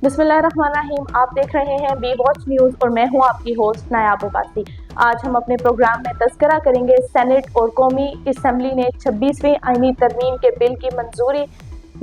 बिस्मिल्लाहिर्रहमानिर्रहीम। आप देख रहे हैं बी वॉच न्यूज़ और मैं हूं आपकी होस्ट नायाब उबासी। आज हम अपने प्रोग्राम में तज़किरा करेंगे सेनेट और कौमी असम्बली ने 26वीं आईनी तरमीम के बिल की मंजूरी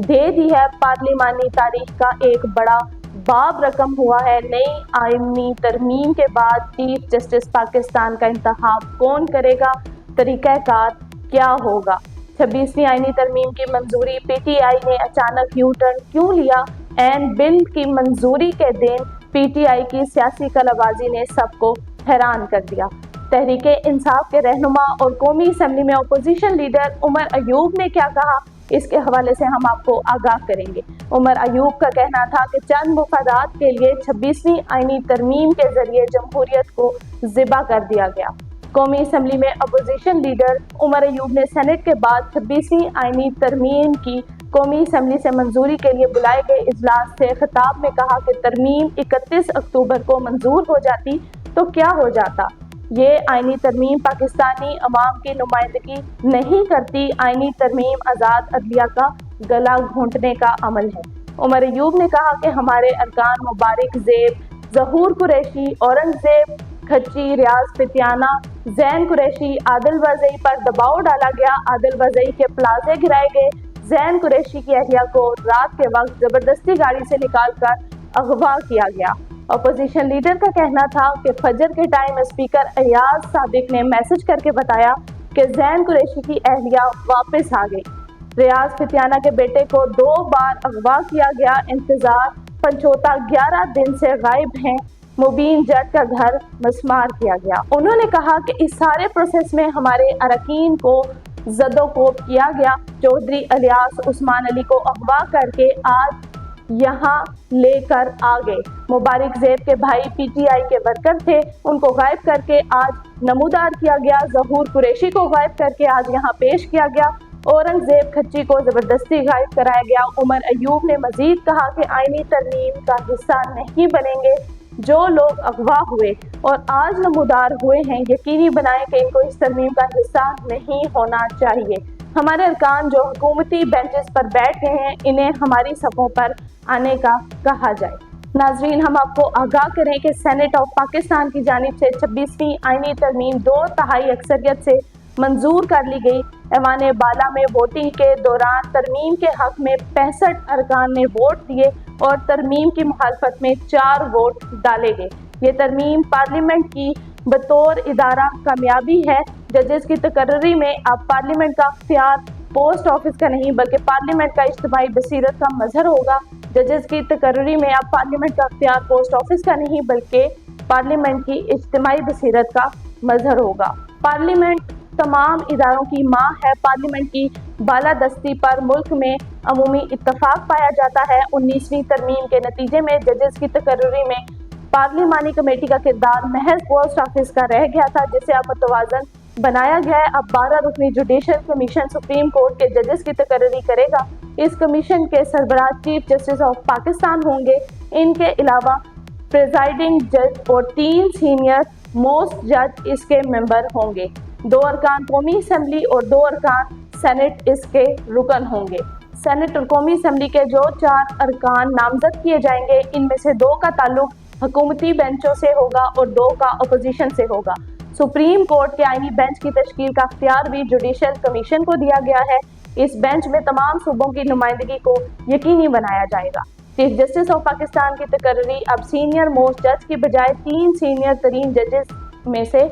दे दी है। पार्लिमानी तारीख का एक बड़ा बाब रकम हुआ है। नई आईनी तरमीम के बाद चीफ जस्टिस पाकिस्तान का इंतखाब कौन करेगा, तरीक़ाकार क्या होगा। 26वीं आईनी तरमीम की मंजूरी, PTI ने अचानक यू टर्न क्यों लिया। एन बिल की मंजूरी के दिन PTI की सियासी कलाबाजी ने सबको हैरान कर दिया। तहरीक इंसाफ के रहनुमा और कौमी असम्बली में अपोजिशन लीडर उमर अयूब ने क्या कहा, इसके हवाले से हम आपको आगाह करेंगे। उमर अयूब का कहना था कि चंद मुफादात के लिए 26वीं आईनी तरमीम के जरिए जमहूरियत को ज़िबा कर दिया गया। कौमी असम्बली में अपोजिशन लीडर उमर अयूब ने सेनेट के बाद 26वीं आईनी तरमीम की कौमी असम्बली से मंजूरी के लिए बुलाए गए इजलास से खिताब में कहा कि तरमीम 31 अक्टूबर को मंजूर हो जाती तो क्या हो जाता। ये आईनी तरमीम पाकिस्तानी अवाम की नुमाइंदगी नहीं करती। आईनी तरमीम आज़ाद अदलिया का गला घोंटने का अमल है। उमर अयूब ने कहा कि हमारे अरकान मुबारक ज़ेब, ज़हूर कुरैशी, औरंगज़ेब खच्ची, रियाज फितियाना, जैन कुरैशी, आदिल वज़ई पर दबाव डाला गया। आदिल वज़ई के प्लाजे गिराए गए। जैन कुरैशी की अहलिया को रात के वक्त जबरदस्ती गाड़ी से निकालकर अगवा किया गया। अपोजिशन लीडर का कहना था कि फजर के टाइम स्पीकर अयाज सादिक ने मैसेज करके बताया कि जैन कुरैशी की अहलिया वापस आ गई। रियाज फितियाना के बेटे को 2 बार अगवा किया गया। इंतजार पंचोता 11 दिन से गायब हैं। मुबीन जट का घर मस्मार किया गया। उन्होंने कहा कि इस सारे प्रोसेस में हमारे अरकीन को ज़दोकोब किया गया। चौधरी अलियास उस्मान अली को अगवा करके आज यहाँ लेकर आ गए। मुबारक ज़ेब के भाई PTI के वर्कर थे, उनको गायब करके आज नमूदार किया गया। ज़हूर कुरैशी को गायब करके आज यहाँ पेश किया गया। औरंगज़ेब खच्ची को ज़बरदस्ती गायब कराया गया। उमर अयूब ने मजीद कहा कि आईनी तरमीम का हिस्सा नहीं बनेंगे जो लोग अगवा हुए और आज नमूदार हुए हैं। यकीनी बनाएं कि इनको इस तरमीम का हिस्सा नहीं होना चाहिए। हमारे अरकान जो हुकूमती बेंचेस पर बैठ गए हैं, इन्हें हमारी सफ़ों पर आने का कहा जाए। नाजरीन, हम आपको आगाह करें कि सेनेट ऑफ पाकिस्तान की जानिब से 26वीं आईनी तरमीम 2/3 अक्सरियत से मंजूर कर ली गई। ऐवान बाला में वोटिंग के दौरान तरमीम के हक में 65 अरकान ने वोट दिए और तरमीम की मुखालफत में 4 वोट डाले गए। ये तरमीम पार्लियामेंट की बतौर इदारा कामयाबी है। जजेस की तकर्री में अब पार्लियामेंट का अख्तियार पोस्ट ऑफिस का नहीं बल्कि पार्लियामेंट का इज्तिमाई बसीरत का मजहर होगा। जजेस की तकर्री में अब पार्लियामेंट का अख्तियार पोस्ट ऑफिस का नहीं बल्कि पार्लियामेंट की इज्तिमाई बसीरत का मजहर होगा। पार्लियामेंट तमाम इदारों की माँ है। पार्लियामेंट की बालादस्ती पर मुल्क में अमूमी इत्तफाक पाया जाता है। 19वीं तरमीम के नतीजे में जजेस की तकर्री में पार्लिमानी कमेटी का किरदार महज पोस्ट ऑफिस का रह गया था, जिसे अब मुतवाज़न बनाया गया है। अब 12 रुकनी जुडिशल कमीशन सुप्रीम कोर्ट के जजेस की तकर्री करेगा। इस कमीशन के सरबराह चीफ जस्टिस ऑफ पाकिस्तान होंगे। इनके अलावा प्रिजाइडिंग जज और 3 सीनियर मोस्ट जज इसके मेंबर होंगे। 2 अरकान कौमी असम्बली और 2 अरकान सेनेट इसके रुकन होंगे। सेनेट और कौमी असम्बली के जो 4 अरकान नामजद किए जाएंगे, इनमें से 2 का ताल्लुक हुकूमती बेंचों से होगा और 2 का अपोजिशन से होगा। सुप्रीम कोर्ट के आईनी बेंच की तश्कील का अख्तियार भी जुडिशल कमीशन को दिया गया है। इस बेंच में तमाम सूबों की नुमाइंदगी को यकीनी बनाया जाएगा। चीफ जस्टिस ऑफ पाकिस्तान की तकर्री अब सीनियर मोस्ट जज की बजाय 3 सीनियर तरीन जजेस में से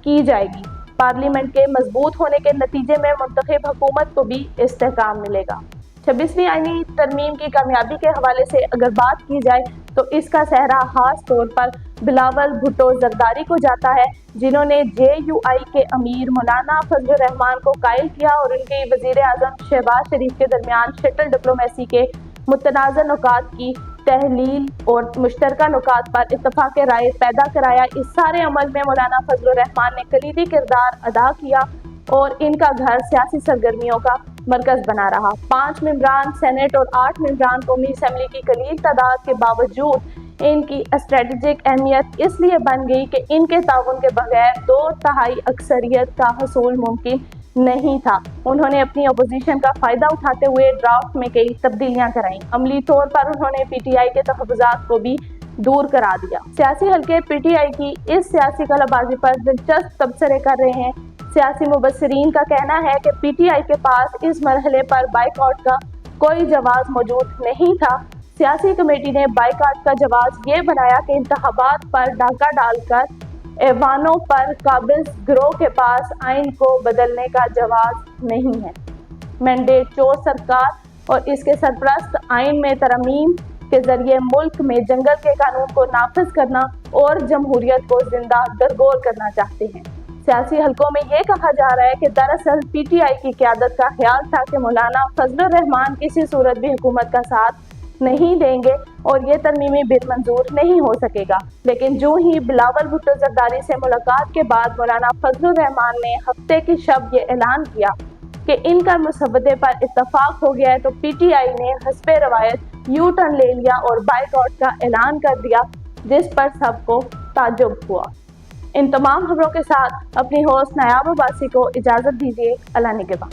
की जाएगी। पार्लियामेंट के मजबूत होने के नतीजे में मुंतखब हुकूमत को भी इस्तेहकाम मिलेगा। 26वीं आईनी तरमीम की कामयाबी के हवाले से अगर बात की जाए तो इसका सहरा खास तौर पर बिलावल भुट्टो जरदारी को जाता है, जिन्होंने JUI के अमीर मौलाना फजलुर रहमान को कायल किया और उनके वजीर आजम शहबाज शरीफ के दरमियान शटल डिप्लोमेसी के मुतनाज़ा नुकात की तहलील और मुश्तरका नुकात पर इत्तफाक राय पैदा कराया। इस सारे अमल में मौलाना फजलुर रहमान ने कलीदी किरदार अदा किया और इनका घर सियासी सरगर्मियों का मरकज बना रहा। 5 मेंबरान सेनेट और 8 मेंबरान कौमी असम्बली की कलील तादाद के बावजूद इनकी स्ट्रेटेजिक अहमियत इसलिए बन गई कि इनके ताउन के बगैर 2/3 अक्सरियत का हसूल मुमकिन नहीं था। उन्होंने अपनी अपोजिशन का फायदा उठाते हुए ड्राफ्ट में कई तब्दीलियां कराईं। अमली तौर पर उन्होंने पीटीआई के तहफ़्फ़ुज़ात को भी दूर करा दिया। सियासी हल्के पीटीआई की इस सियासी कलाबाजी पर दिलचस्प तबसरे कर रहे हैं। सियासी मुबस्सिरीन का कहना है कि पीटीआई के पास इस मरहले पर बाइकआउट का कोई जवाब मौजूद नहीं था। सियासी कमेटी ने बाइकआउट का जवाब ये बनाया कि इंतखाबात पर डाका डालकर ऐवानों पर काबिज गिरोह के पास आइन को बदलने का जवाब नहीं है। मैंडेट चोर सरकार और इसके सरपरस्त आइन में तरमीम के जरिए मुल्क में जंगल के कानून को नाफिज करना और जमहूरियत को जिंदा दरगोर करना चाहते हैं। सियासी हलकों में ये कहा जा रहा है कि दरअसल पीटीआई की क़यादत का ख्याल था कि मौलाना फजलुर रहमान किसी सूरत भी हुकूमत का साथ नहीं देंगे और ये तरमीमी बिल मंजूर नहीं हो सकेगा। लेकिन जो ही बिलावल भुट्टो जरदारी से मुलाकात के बाद मौलाना फजलुर रहमान ने हफ्ते की शब ये ऐलान किया कि इनका मुसव्वदे पर इत्तफाक हो गया है, तो पीटीआई ने हस्बे रवायत यू टर्न ले लिया और बाइकआउट का ऐलान कर दिया, जिस पर सबको ताज्जुब हुआ। इन तमाम खबरों के साथ अपनी होस्ट नायाब अब्बासी को इजाज़त दीजिए। अल्लाह निगहबान।